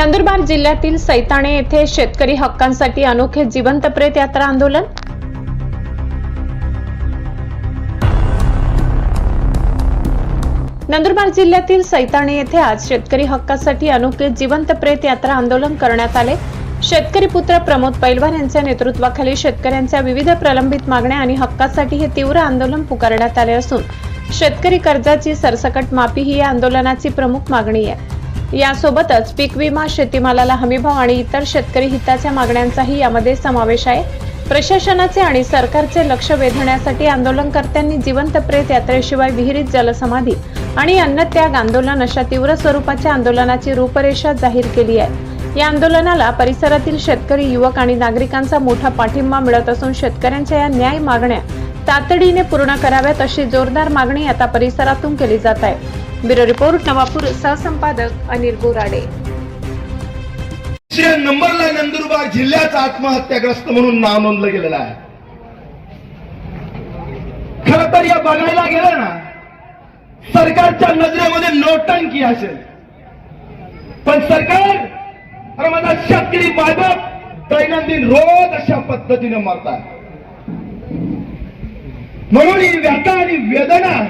नंदुरबार जिल्ह्यातील सैताणे येथे शेतकरी हक्कांसाठी अनोखे जिवंत प्रेत यात्रा आंदोलन। नंदुरबार जिल्ह्यातील सैताणे येथे आज शेतकरी हक्कासाठी अनोखे जिवंत प्रेत यात्रा आंदोलन करण्यात आले। शेतकरी पुत्र प्रमोद पैलवार यांच्या नेतृत्वाखाली शेतकऱ्यांच्या विविध प्रलंबित मागण्या आणि हक्कासाठी हे तीव्र आंदोलन पुकारण्यात आले असून शेतकरी कर्जाची सरसकट माफी ही या आंदोलनाची प्रमुख मागणी आहे। यासोबतच पीक विमा, शेतीमालाला हमीभाव आणि इतर शेतकरी हिताच्या मागण्यांचाही यामध्ये समावेश आहे। प्रशासनाचे आणि सरकारचे लक्ष वेधण्यासाठी आंदोलनकर्त्यांनी जिवंत प्रेत यात्रेशिवाय विहिरीत जलसमाधी आणि अन्नत्याग आंदोलन अशा तीव्र स्वरूपाच्या आंदोलनाची रूपरेषा जाहीर केली आहे। या आंदोलनाला परिसरातील शेतकरी, युवक आणि नागरिकांचा मोठा पाठिंबा मिळत असून शेतकऱ्यांच्या या न्याय मागण्या तातडीने पूर्ण कराव्यात अशी जोरदार मागणी आता परिसरातून केली जात आहे। ब्युरो रिपोर्ट, नवापूर, सहसंपादक अनिल बोराडे। नंबरला नंदुरबार जिल्ह्याचा आत्महत्याग्रस्त म्हणून नाव नोंदलं गेलेलं आहे। खरं तर या बघायला गेलं ना, सरकारच्या नजरेमध्ये नोटंकी असेल, पण सरकार अरे माझा शेतकरी बाळगत दैनंदिन रोज अशा पद्धतीने मरतात। म्हणून ही व्यथा आणि वेदना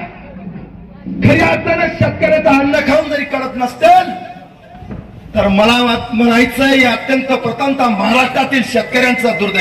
खऱ्या अर्थानं शेतकऱ्याचं अन्न खाऊन जरी कळत नसतील तर मला म्हणायचं अत्यंत प्रथमतः महाराष्ट्रातील शेतकऱ्यांचा दुर्दैव